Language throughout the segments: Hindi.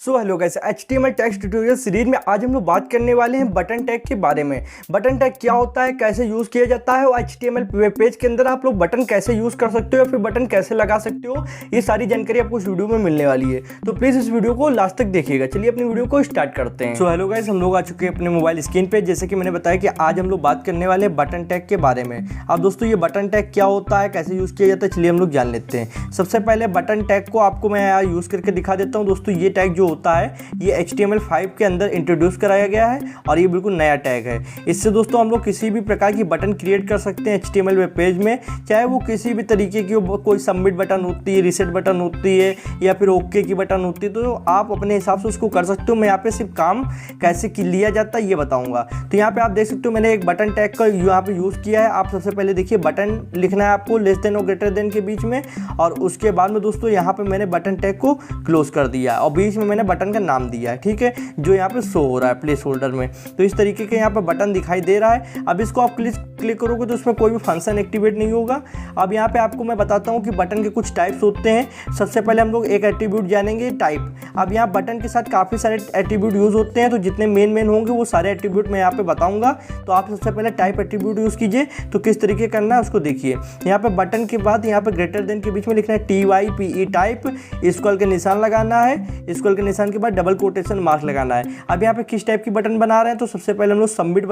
So hello guys, HTML text tutorial series में आज हम लोग बात करने वाले हैं बटन टैग के बारे में। बटन टैग क्या होता है, कैसे यूज़ किया जाता है और HTML वेब पेज के अंदर आप लोग बटन कैसे यूज़ कर सकते हो या फिर बटन कैसे लगा सकते हो, ये सारी जानकारी आपको इस वीडियो में मिलने वाली है। तो प्लीज़ इस वीडियो को लास्ट तक देखिएगा। चलिए अपनी वीडियो को स्टार्ट करते हैं। सो हेलो गाइस, हम लोग आ चुके हैं अपने मोबाइल स्क्रीन पर। जैसे कि मैंने बताया कि आज हम लोग बात करने वाले हैं बटन टैग के बारे में। अब दोस्तों ये बटन टैग क्या होता है, कैसे यूज़ किया जाता है, चलिए हम लोग जान लेते हैं। सबसे पहले बटन टैग को आपको मैं यहाँ यूज़ करके दिखा देता हूँ। दोस्तों ये टैग जो होता है ये HTML5 के अंदर इंट्रोड्यूस कराया गया है और ये बिल्कुल नया टैग है। इससे दोस्तों हम लोग किसी भी प्रकार की बटन क्रिएट कर सकते हैं HTML वेब पेज में, चाहे वो किसी भी तरीके की कोई सबमिट बटन होती है, रीसेट बटन होती है या फिर ओके की बटन होती है, तो आप अपने हिसाब से उसको कर सकते हो। मैं यहाँ पे सिर्फ काम कैसे लिया जाता है ये बताऊँगा। तो यहाँ पे आप देख सकते हो मैंने एक बटन टैग का यहाँ पे यूज़ किया है। आप सबसे पहले देखिए बटन लिखना है आपको लेस देन और ग्रेटर देन के बीच में, और उसके बाद में दोस्तों यहाँ पे मैंने बटन टैग को क्लोज कर दिया और बीच में मैंने बटन का नाम दिया है, ठीक है, जो यहाँ पे शो हो रहा है प्लेस होल्डर में। तो इस तरीके के यहाँ पे बटन दिखाई दे रहा है। अब इसको आप क्लिक करोगे तो उसमें कोई भी फंक्शन एक्टिवेट नहीं होगा। अब यहाँ पे आपको मैं बताता हूँ कि बटन के कुछ टाइप्स होते हैं। सबसे पहले हम लोग एक एट्रीब्यूट जानेंगे, टाइप। अब यहाँ बटन के साथ काफ़ी सारे एट्रीब्यूट यूज़ होते हैं, तो जितने मेन होंगे वो सारे एट्रीब्यूट मैं यहाँ पे बताऊँगा। तो आप सबसे पहले टाइप एट्रीब्यूट यूज़ कीजिए। तो किस तरीके करना है उसको देखिए। यहाँ पे बटन के बाद यहाँ पे ग्रेटर देन के बीच में लिखना है TYPE टाइप, स्क्वायर के निशान लगाना है, स्क्वायर के निशान के बाद डबल कोटेशन मार्क लगाना है। अब यहाँ पे किस टाइप की बटन बना रहे हैं, तो सबसे पहले हम लोग सबमिट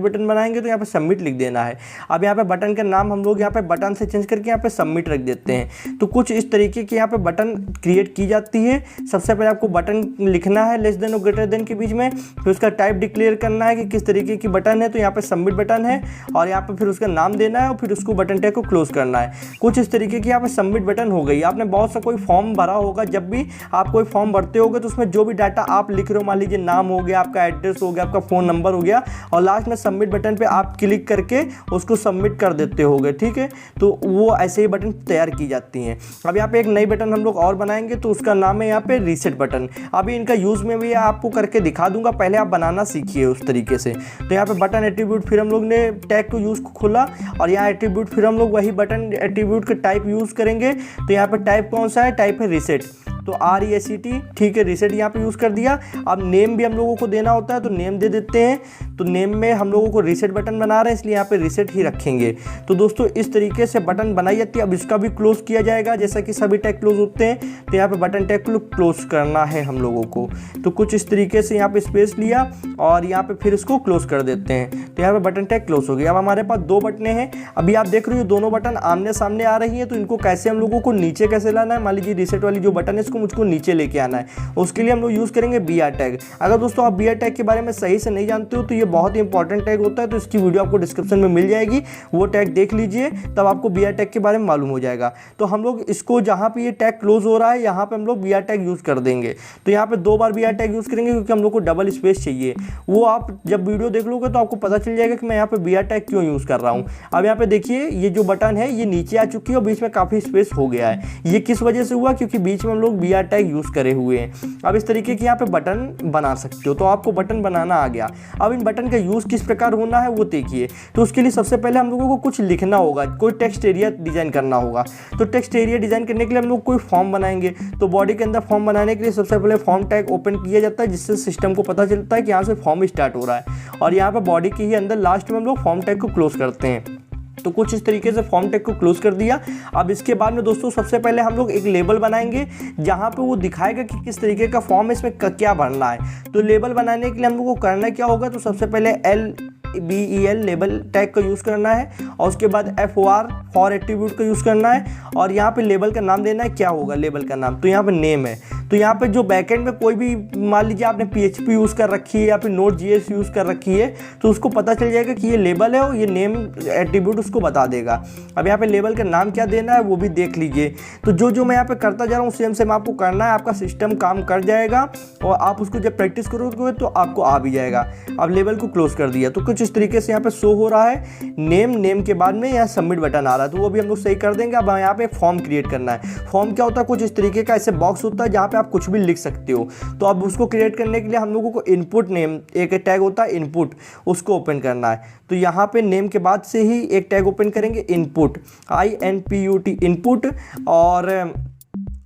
बटन बनाएंगे, तो यहाँ पे सबमिट लिख देना है। अब यहाँ पे बटन का नाम हम लोग यहाँ पे बटन से चेंज करके यहाँ पे सबमिट रख देते हैं। तो कुछ इस तरीके की यहाँ पे बटन क्रिएट की जाती है। सबसे पहले आपको बटन लिखना है लेस देन और ग्रेटर देन के बीच में, फिर उसका टाइप डिक्लेयर करना है कि किस तरीके की बटन है। तो यहाँ पे सबमिट बटन है और यहाँ पे फिर उसका नाम देना है और फिर उसको बटन टैग को क्लोज करना है। कुछ इस तरीके की यहाँ पे सबमिट बटन हो गई। आपने बहुत सा कोई फॉर्म भरा होगा, जब भी आप कोई फॉर्म भरते होगे तो उसमें जो भी डाटा आप लिख रहे हो, मान लीजिए नाम हो गया, आपका एड्रेस हो गया, आपका फ़ोन नंबर हो गया, और लास्ट में सबमिट बटन पे आप क्लिक करके उसको सबमिट कर देते होगे, ठीक है। तो वो ऐसे ही बटन तैयार की जाती हैं। अब यहाँ पे एक नई बटन हम लोग और बनाएंगे, तो उसका नाम है यहाँ पे रीसेट बटन। अभी इनका यूज़ में भी आपको करके दिखा दूंगा, पहले आप बनाना सीखिए उस तरीके से। तो यहाँ पे बटन एट्रीब्यूट, फिर हम लोग ने टैग को यूज़ खोला और यहाँ एट्रीब्यूट, फिर हम लोग वही बटन एट्रीब्यूट का टाइप यूज़ करेंगे। तो यहाँ पे टाइप कौन सा है, टाइप है रीसेट, तो RESET, ठीक है, रीसेट यहाँ पे यूज़ कर दिया। अब नेम भी हम लोगों को देना होता है, तो नेम दे देते हैं। तो नेम में हम लोगों को रीसेट बटन बना रहे हैं, इसलिए यहाँ पे रीसेट ही रखेंगे। तो दोस्तों इस तरीके से बटन बनाई जाती है। अब इसका भी क्लोज किया जाएगा, जैसा कि सभी टैग क्लोज होते हैं। तो यहाँ पे बटन टैग को क्लोज करना है हम लोगों को। तो कुछ इस तरीके से यहाँ पे स्पेस लिया और यहाँ पे फिर इसको क्लोज कर देते हैं। तो यहाँ पे बटन टैग क्लोज हो गया। अब हमारे पास दो बटनें हैं। अभी आप देख रहे हो दोनों बटन आमने सामने आ रही है, तो इनको कैसे हम लोगों को नीचे कैसे लाना है। मान लीजिए रीसेट वाली जो बटन है इसको मुझको नीचे लेके आना है, उसके लिए हम लोग यूज़ करेंगे BR टैग। अगर दोस्तों आप BR टैग के बारे में सही से नहीं जानते हो तो ये बहुत ही इंपॉर्टेंट टैग होता है, तो इसकी वीडियो आपको डिस्क्रिप्शन में मिल जाएगी, वो टैग देख लीजिए, तब आपको BR टैग के बारे में मालूम हो जाएगा। तो हम लोग इसको जहाँ पे ये टैग क्लोज हो रहा है यहाँ पे हम लोग BR टैग यूज़ कर देंगे। तो यहाँ पे 2 बार BR टैग यूज़ करेंगे क्योंकि हम लोग को डबल स्पेस चाहिए। वो आप जब वीडियो देख लोगे तो आपको पता चल जाएगा कि मैं यहाँ पे BR टैग क्यों यूज़ कर रहा हूँ। अब यहाँ पे देखिए ये जो बटन है ये नीचे आ चुकी है और बीच में काफ़ी स्पेस हो गया है। ये किस वजह से हुआ, क्योंकि बीच में हम लोग BR टैग यूज़ करे हुए हैं। अब इस तरीके की यहाँ पे बटन बना सकते हो। तो आपको बटन बनाना आ गया। अब इन बटन का यूज़ किस प्रकार होना है वो देखिए। तो उसके लिए सबसे पहले हम लोगों को कुछ लिखना होगा, कोई टेक्स्ट एरिया डिज़ाइन करना होगा। तो टेक्स्ट एरिया डिज़ाइन करने के लिए हम लोग कोई फॉर्म बनाएंगे। तो बॉडी के अंदर फॉर्म बनाने के लिए सबसे पहले फॉर्म टैग ओपन किया जाता है, जिससे सिस्टम को पता चलता है कि यहाँ से फॉर्म स्टार्ट हो रहा है, और यहाँ पर बॉडी के ही अंदर लास्ट में हम लोग फॉर्म टैग को क्लोज करते हैं। तो कुछ इस तरीके से फॉर्म टैग को क्लोज कर दिया। अब इसके बाद में दोस्तों सबसे पहले हम लोग एक लेबल बनाएंगे, जहाँ पे वो दिखाएगा कि किस तरीके का फॉर्म है, इसमें क्या भरना है। तो लेबल बनाने के लिए हम लोग को करना क्या होगा, तो सबसे पहले LBEL लेबल टैग का यूज़ करना है, और उसके बाद FOR फॉर एट्रीब्यूट का यूज़ करना है, और यहाँ पे लेबल का नाम देना है। क्या होगा लेबल का नाम, तो यहाँ पे नेम है। तो यहाँ पे जो बैकएंड में कोई भी, मान लीजिए आपने PHP यूज़ कर रखी है या फिर Node.js यूज़ कर रखी है, तो उसको पता चल जाएगा कि ये लेबल है और ये नेम एट्रीब्यूट उसको बता देगा। अब यहाँ पे लेबल का नाम क्या देना है वो भी देख लीजिए। तो जो मैं यहाँ पे करता जा रहा हूँ सेम सेम आपको करना है, आपका सिस्टम काम कर जाएगा और आप उसको जब प्रैक्टिस करोगे तो आपको आ भी जाएगा। अब लेबल को क्लोज कर दिया। तो कुछ इस तरीके से यहाँ पे शो हो रहा है नेम के बाद में यहाँ सबमिट बटन आ रहा है, तो वो भी हम लोग सही कर देंगे। अब यहाँ पे फॉर्म क्रिएट करना है। फॉर्म क्या होता है, कुछ इस तरीके का ऐसे बॉक्स होता है जहाँ पे आप कुछ भी लिख सकते हो। तो अब उसको क्रिएट करने के लिए हम लोगों को इनपुट नेम, एक टैग होता है इनपुट, उसको ओपन करना है। तो यहाँ पे नेम के बाद से ही एक टैग ओपन करेंगे इनपुट, INPUT इनपुट, और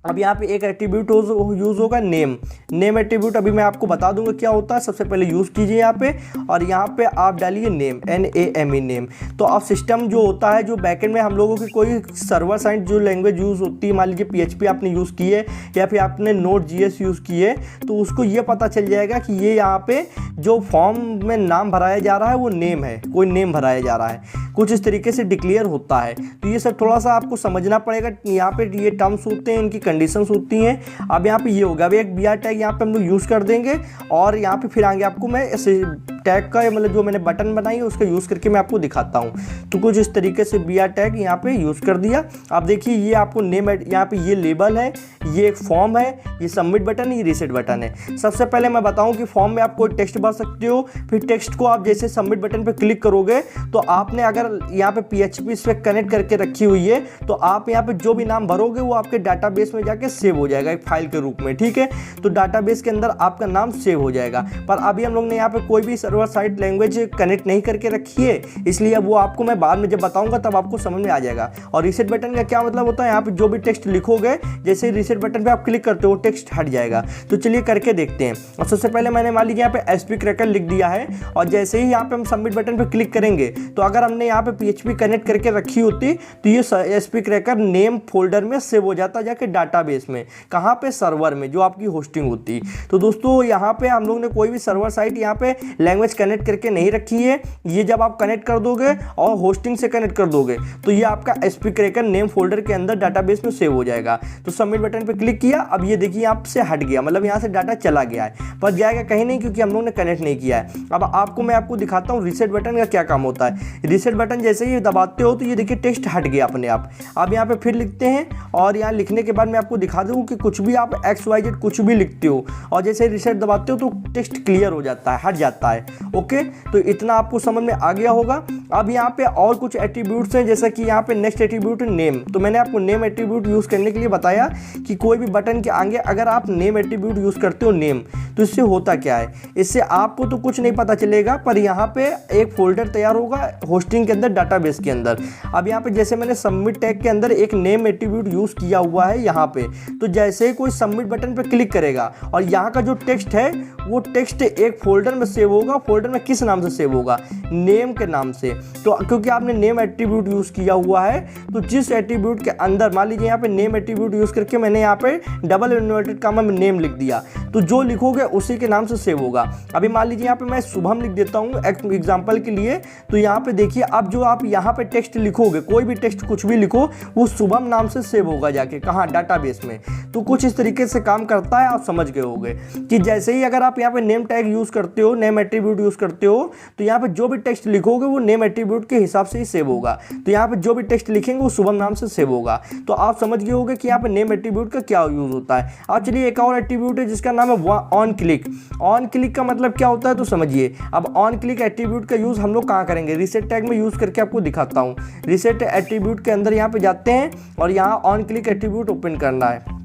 अब यहाँ पे एक एट्रीब्यूट यूज़ होगा नेम एट्रीब्यूट। अभी मैं आपको बता दूंगा क्या होता है। सबसे पहले यूज़ कीजिए यहाँ पे, और यहाँ पे आप डालिए नेम, NAME नेम। तो अब सिस्टम जो होता है, जो बैकएंड में हम लोगों की कोई सर्वर साइड जो लैंग्वेज यूज़ होती है, मान लीजिए PHP आपने यूज़ की है या फिर आपने Node.js यूज़ की है, तो उसको ये पता चल जाएगा कि ये यहाँ पे जो फॉर्म में नाम भराया जा रहा है वो नेम है, कोई नेम भराया जा रहा है, कुछ इस तरीके से डिक्लेयर होता है। तो ये सब थोड़ा सा आपको समझना पड़ेगा। यहाँ पे ये टर्म्स होते हैं, इनकी कंडीशंस होती हैं। अब यहाँ पे ये होगा, अब एक BR टैग यहाँ पे हम लोग यूज़ कर देंगे, और यहाँ पे फिर आगे आपको मैं ऐसे टैग का मतलब जो मैंने बटन बनाई है उसका यूज़ करके मैं आपको दिखाता हूँ। तो कुछ इस तरीके से BR टैग यहाँ पे यूज़ कर दिया। अब देखिए ये आपको नेम, यहाँ पे ये लेबल है, ये एक फॉर्म है, ये सबमिट बटन है, ये रीसेट बटन है। सबसे पहले मैं बताऊँ कि फॉर्म में आप कोई टेक्स्ट भर सकते हो, फिर टेक्स्ट को आप जैसे सबमिट बटन पर क्लिक करोगे तो आपने अगर यहाँ पे PHP इस पर कनेक्ट करके रखी हुई है तो आप यहाँ पे जो भी नाम भरोगे वो आपके डाटाबेस में जाके सेव हो जाएगा एक फाइल के रूप में, ठीक है। तो डाटाबेस के अंदर आपका नाम सेव हो जाएगा। पर अभी हम लोग ने यहाँ पे कोई भी सर्वर साइड लैंग्वेज कनेक्ट नहीं करके रखी है, इसलिए अब वो आपको मैं बाद में जब बताऊंगा तब आपको समझ में आ जाएगा। और रीसेट बटन का क्या मतलब होता है, यहाँ पे जो भी टेक्स्ट लिखोगे जैसे ही रीसेट बटन पे आप क्लिक करते हो टेक्स्ट हट जाएगा। तो चलिए करके देखते हैं। और सबसे पहले मैंने मान लीजिए यहाँ पे SP क्रैकर लिख दिया है, और जैसे ही यहाँ पे हम सबमिट बटन पे क्लिक करेंगे तो अगर हमने यहाँ पे PHP कनेक्ट करके रखी होती तो ये SP क्रैकर नेम फोल्डर में सेव हो जाता जाके डाटाबेस में, कहाँ पे, सर्वर में, जो आपकी होस्टिंग होती। तो दोस्तों यहाँ पे हम लोग ने कोई भी सर्वर साइट यहाँ पे लैंग्वेज कनेक्ट करके नहीं रखी है। ये जब आप कनेक्ट कर दोगे और होस्टिंग से कनेक्ट कर दोगे तो ये आपका SP क्रैकर नेम फोल्डर के अंदर डाटाबेस में सेव हो जाएगा। तो सबमिट बटन पे क्लिक किया, अब ये देखिए यहाँ से हट गया, मतलब यहाँ से डाटा चला गया है, पर जाएगा कहीं नहीं क्योंकि हम लोग ने कनेक्ट नहीं किया है। अब मैं आपको दिखाता हूँ रीसेट बटन का क्या काम होता है। रीसेट बटन जैसे ही दबाते हो तो ये देखिए टेक्स्ट हट गया अपने आप। अब यहाँ पे फिर लिखते हैं, और यहाँ लिखने के बाद मैं आपको दिखा दूँ कि कुछ भी आप XYZ कुछ भी लिखते हो और जैसे रीसेट दबाते हो तो टेक्स्ट क्लियर हो जाता है, हट जाता है। ओके, तो इतना आपको समझ में आ गया होगा। अब यहाँ पे और कुछ एट्रीब्यूट्स हैं, जैसा कि यहाँ पे नेक्स्ट एट्रीब्यूट नेम। तो मैंने आपको नेम एट्रीब्यूट यूज़ करने के लिए बताया कि कोई भी बटन के आगे अगर आप नेम एट्रीब्यूट यूज़ करते हो नेम, तो इससे होता क्या है, इससे आपको तो कुछ नहीं पता चलेगा, पर यहाँ पे एक फोल्डर तैयार होगा होस्टिंग के अंदर, डाटाबेस के अंदर। अब यहाँ पे जैसे मैंने सबमिट टैग के अंदर एक नेम एट्रीब्यूट यूज़ किया हुआ है यहाँ पे, तो जैसे ही कोई सबमिट बटन पे क्लिक करेगा और यहाँ का जो टेक्स्ट है वो टेक्स्ट एक फोल्डर में सेव होगा। फोल्डर में किस नाम से सेव होगा, नेम के नाम से। तो क्योंकि आपने नेम एट्रीब्यूट यूज़ किया हुआ है, तो जिस एट्रीब्यूट के अंदर मान लीजिए यहाँ पे नेम एट्रीब्यूट यूज़ करके मैंने यहाँ पे डबल इन्वर्टेड कॉमा में नेम लिख दिया, तो जो लिखोगे उसी के नाम से सेव होगा। अभी मान लीजिए यहाँ पे मैं शुभम लिख देता हूँ एग्जाम्पल के लिए, तो यहाँ पे देखिए अब जो आप यहाँ पे टेक्स्ट लिखोगे, कोई भी टेक्स्ट कुछ भी लिखो, वो शुभम नाम से सेव होगा जाके कहाँ, डाटाबेस में। तो कुछ इस तरीके से काम करता है, आप समझ गए होंगे कि जैसे ही अगर आप यहाँ पे नेम टैग यूज़ करते हो, नेम एट्रीब्यूट यूज़ करते हो, तो यहाँ पे जो भी टेक्स्ट लिखोगे वो नेम एट्रीब्यूट के हिसाब से ही सेव होगा। तो यहाँ पे जो भी टेक्स्ट लिखेंगे वो शुभम नाम से सेव होगा। तो आप समझ गए होंगे कि यहाँ पे नेम एट्रीब्यूट का क्या यूज़ होता है। अब चलिए एक और एट्रीब्यूट है जिसका नाम है ऑन क्लिक। ऑन क्लिक का मतलब क्या होता है तो समझिए। अब ऑन क्लिक एट्रीब्यूट का यूज़ हम लोग कहाँ करेंगे, रीसेट टैग में यूज़ करके आपको दिखाता हूँ। रीसेट एट्रीब्यूट के अंदर यहाँ पे जाते हैं और यहाँ ऑन क्लिक एट्रीब्यूट ओपन करना है।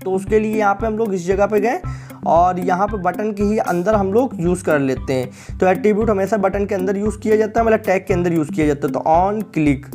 तो उसके लिए यहाँ पे हम लोग इस जगह पे गए और यहाँ पे बटन के ही अंदर हम लोग यूज़ कर लेते हैं। तो एट्रीब्यूट हमेशा बटन के अंदर यूज़ किया जाता है, मतलब टैग के अंदर यूज़ किया जाता है। तो ऑन क्लिक,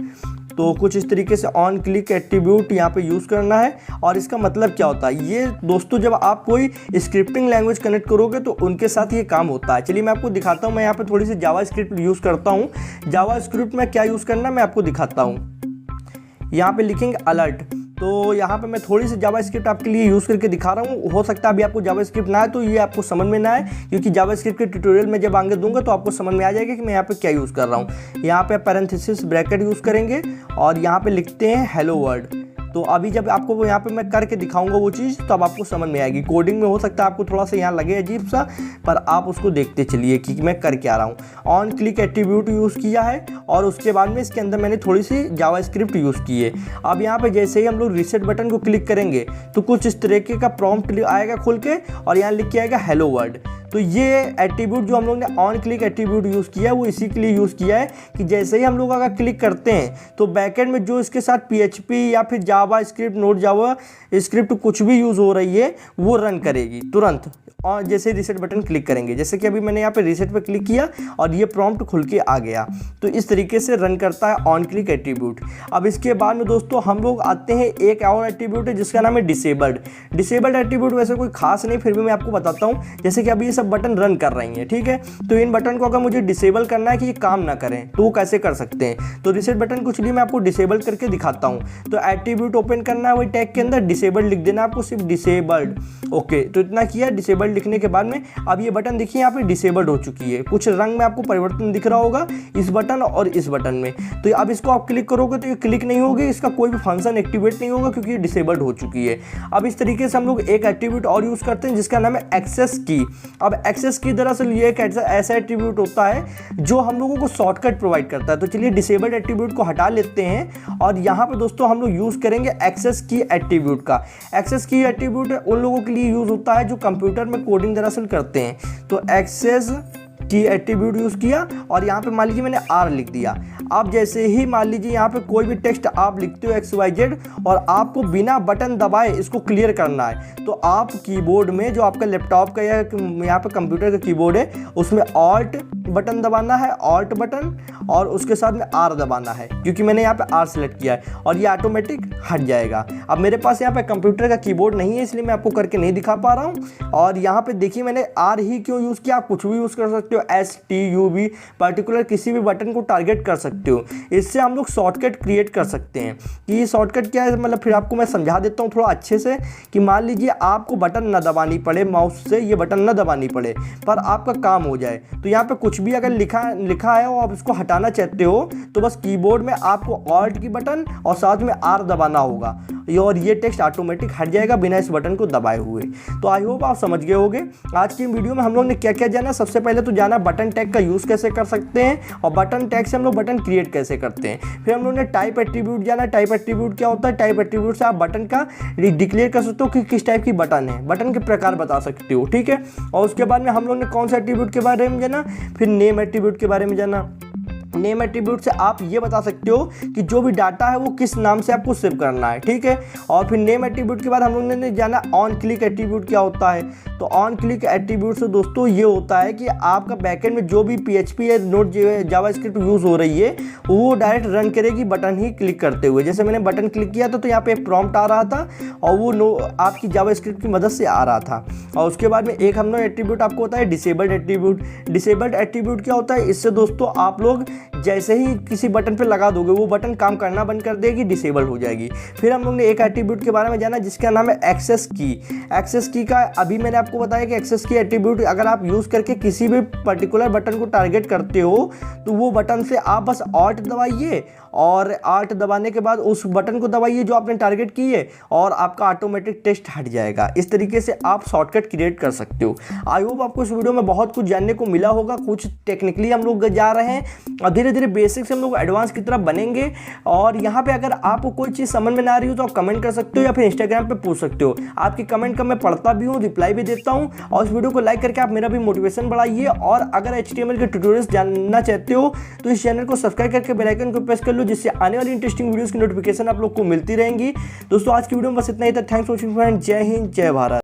तो कुछ इस तरीके से ऑन क्लिक एट्रीब्यूट यहाँ पे यूज़ करना है। और इसका मतलब क्या होता है, ये दोस्तों जब आप कोई स्क्रिप्टिंग लैंग्वेज कनेक्ट करोगे तो उनके साथ ये काम होता है। चलिए मैं आपको दिखाता हूँ। मैं यहाँ पे थोड़ी सी जावा स्क्रिप्ट यूज़ करता हूँ। जावा स्क्रिप्ट में क्या यूज़ करना मैं आपको दिखाता हूँ। यहाँ पे लिखेंगे अलर्ट, तो यहाँ पे मैं थोड़ी सी जावा स्क्रिप्ट आपके लिए यूज़ करके दिखा रहा हूँ। हो सकता है अभी आपको जावा स्क्रिप्ट ना आए तो ये आपको समझ में ना आए, क्योंकि जावा स्क्रिप्ट के ट्यूटोरियल में जब आगे दूंगा तो आपको समझ में आ जाएगा कि मैं यहाँ पे क्या यूज़ कर रहा हूँ। यहाँ पे पैरेंथेसिस ब्रैकेट यूज़ करेंगे और यहाँ पे लिखते हैं हेलो वर्ल्ड। तो अभी जब आपको वो यहाँ पे मैं करके दिखाऊंगा वो चीज़, तब आपको समझ में आएगी। कोडिंग में हो सकता है आपको थोड़ा सा यहाँ लगे अजीब सा, पर आप उसको देखते चलिए कि मैं कर क्या रहा हूँ। ऑन क्लिक एट्रीब्यूट यूज़ किया है और उसके बाद में इसके अंदर मैंने थोड़ी सी जावा स्क्रिप्ट यूज़ की है। अब यहाँ पे जैसे ही हम लोग रीसेट बटन को क्लिक करेंगे तो कुछ इस तरीके का प्रॉम्प्ट आएगा खुल के और यहाँ लिख के आएगा हेलो वर्ल्ड। तो ये एट्रीब्यूट जो हम लोग ने ऑन क्लिक एट्रीब्यूट यूज़ किया है वो इसी के लिए यूज़ किया है कि जैसे ही हम लोग अगर क्लिक करते हैं तो बैकएंड में जो इसके साथ PHP या फिर जावा स्क्रिप्ट, नोट जावा स्क्रिप्ट कुछ भी यूज़ हो रही है वो रन करेगी तुरंत, और जैसे रीसेट बटन क्लिक करेंगे। जैसे कि अभी मैंने यहाँ पे रीसेट पे क्लिक किया और ये प्रॉम्प्ट खुल के आ गया। तो इस तरीके से रन करता है ऑन क्लिक एट्रीब्यूट। अब इसके बाद में दोस्तों हम लोग आते हैं एक और एट्रीब्यूट है जिसका नाम है डिसेबल्ड। डिसेबल्ड एट्रीब्यूट वैसे कोई खास नहीं, फिर भी मैं आपको बताता हूँ। जैसे कि अभी ये सब बटन रन कर रही हैं, ठीक है, तो इन बटन को अगर मुझे डिसेबल करना है कि ये काम ना करें तो वो कैसे कर सकते हैं। तो रीसेट बटन कुछ भी मैं आपको डिसेबल करके दिखाता हूँ। तो एट्रीब्यूट ओपन करना है, वही टैग के अंदर डिसेबल्ड लिख देना आपको, सिर्फ डिसेबल्ड। ओके, तो इतना किया। डिसेबल्ड लिखने के बाद में अब ये बटन देखिए यहाँ पे डिसेबल्ड हो चुकी है। कुछ रंग में आपको परिवर्तन दिख रहा होगा इस बटन और इस बटन में। तो अब इसको आप क्लिक करोगे तो ये क्लिक नहीं होगी, इसका कोई भी फंक्शन एक्टिवेट नहीं होगा क्योंकि ये डिसेबल्ड हो चुकी है। अब इस तरीके से हम लोग एक एट्रीब्यूट और यूज करते हैं जिसका नाम है एक्सेस की। अब एक्सेस की दरअसल ये एक ऐसा एट्रीब्यूट होता है जो हम लोगों को शॉर्टकट प्रोवाइड करता है। तो चलिए डिसेबल्ड एट्रीब्यूट को हटा लेते हैं और यहाँ पे दोस्तों हम लोग यूज करेंगे एक्सेस की एट्रीब्यूट का। एक्सेस की एट्रीब्यूट उन लोगों के लिए यूज होता है जो कंप्यूटर में कोडिंग दरअसल करते हैं। तो एक्सेस की एट्रीब्यूट यूज़ किया और यहाँ पे मान लीजिए मैंने R लिख दिया। आप जैसे ही मान लीजिए यहाँ पे कोई भी टेक्स्ट आप लिखते हो XYZ और आपको बिना बटन दबाए इसको क्लियर करना है, तो आप कीबोर्ड में जो आपका लैपटॉप का या यहाँ पे कंप्यूटर का कीबोर्ड है उसमें ऑल्ट बटन दबाना है, ऑल्ट बटन, और उसके साथ में R दबाना है क्योंकि मैंने यहाँ पे R सेलेक्ट किया है और ये ऑटोमेटिक हट जाएगा। अब मेरे पास यहाँ पे कंप्यूटर का कीबोर्ड नहीं है इसलिए मैं आपको करके नहीं दिखा पा रहा हूँ। और यहाँ पे देखिए मैंने R ही क्यों यूज़ किया, आप कुछ भी यूज़ कर सकते हो, STUB पर्टिकुलर किसी भी बटन को टारगेट कर सकते हो। इससे हम लोग शॉर्टकट क्रिएट कर सकते हैं। कि ये शॉर्टकट क्या है, मतलब फिर आपको मैं समझा देता हूँ थोड़ा अच्छे से। कि मान लीजिए आपको बटन न दबानी पड़े, माउस से ये बटन न दबानी पड़े पर आपका काम हो जाए, तो यहाँ पे कुछ भी अगर लिखा है और आप इसको हटाना चाहते हो तो बस कीबोर्ड में आपको ऑल्ट की बटन और साथ में R दबाना होगा और ये टेक्स्ट ऑटोमेटिक हट जाएगा बिना इस बटन को दबाए हुए। तो आई होप आप समझ गए होंगे। आज की वीडियो में हम लोग ने क्या क्या जाना। सबसे पहले तो जाना बटन टैग का यूज़ कैसे कर सकते हैं और बटन टैग से हम लोग बटन क्रिएट कैसे करते हैं। फिर हम लोग ने टाइप एट्रीब्यूट जाना। टाइप एट्रीब्यूट क्या होता है, टाइप एट्रीब्यूट से आप बटन का डिक्लेयर कर सकते हो कि किस टाइप की बटन है, बटन के प्रकार बता सकते हो, ठीक है। और उसके बाद में हम लोग ने कौन सा एट्रीब्यूट के बारे में जाना, फिर नेम एट्रीब्यूट के बारे में जाना। नेम एट्रीब्यूट से आप ये बता सकते हो कि जो भी डाटा है वो किस नाम से आपको सेव करना है, ठीक है। और फिर नेम एट्रीब्यूट के बाद हम लोग ने जाना ऑन क्लिक एट्रीब्यूट क्या होता है। तो ऑन क्लिक एट्रीब्यूट से दोस्तों ये होता है कि आपका बैकएंड में जो भी PHP या नोट जावास्क्रिप्ट यूज़ हो रही है वो डायरेक्ट रन करेगी बटन ही क्लिक करते हुए। जैसे मैंने बटन क्लिक किया था तो यहाँ पे एक प्रॉम्प्ट आ रहा था और वो आपकी जावास्क्रिप्ट की मदद से आ रहा था। और उसके बाद में एक हम लोग एट्रीब्यूट आपको होता है डिसेबल्ड एट्रीब्यूट। डिसेबल्ड एट्रीब्यूट क्या होता है, इससे दोस्तों आप लोग जैसे ही किसी बटन पे लगा दोगे वो बटन काम करना बंद कर देगी, डिसेबल हो जाएगी। फिर हम लोग ने एक एट्रीब्यूट के बारे में जाना जिसका नाम है एक्सेस की। एक्सेस की का अभी मैंने आपको बताया कि एक्सेस की एट्रीब्यूट अगर आप यूज़ करके किसी भी पर्टिकुलर बटन को टारगेट करते हो तो वो बटन से आप बस ऑल्ट दबाइए और ऑल्ट दबाने के बाद उस बटन को दबाइए जो आपने टारगेट की है और आपका ऑटोमेटिक टेक्स्ट हट जाएगा। इस तरीके से आप शॉर्टकट क्रिएट कर सकते हो। आई होप आपको इस वीडियो में बहुत कुछ जानने को मिला होगा। कुछ टेक्निकली हम लोग जा रहे हैं और धीरे धीरे बेसिक से हम लोग एडवांस की तरफ बनेंगे। और यहाँ पे अगर आपको कोई चीज़ समझ में ना आ रही हो तो आप कमेंट कर सकते हो या फिर इंस्टाग्राम पे पूछ सकते हो। आपकी कमेंट का मैं पढ़ता भी हूँ, रिप्लाई भी देता हूँ। और इस वीडियो को लाइक करके आप मेरा भी मोटिवेशन बढ़ाइए। और अगर HTML के ट्यूटोरियल्स जानना चाहते हो तो इस चैनल को सब्सक्राइब करके बेल आइकन को प्रेस कर लो जिससे आने वाली इंटरेस्टिंग वीडियोस की नोटिफिकेशन आप लोग को मिलती रहेंगी। दोस्तों आज की वीडियो में बस इतना ही था। Thanks for watching friend. जय हिंद, जय भारत।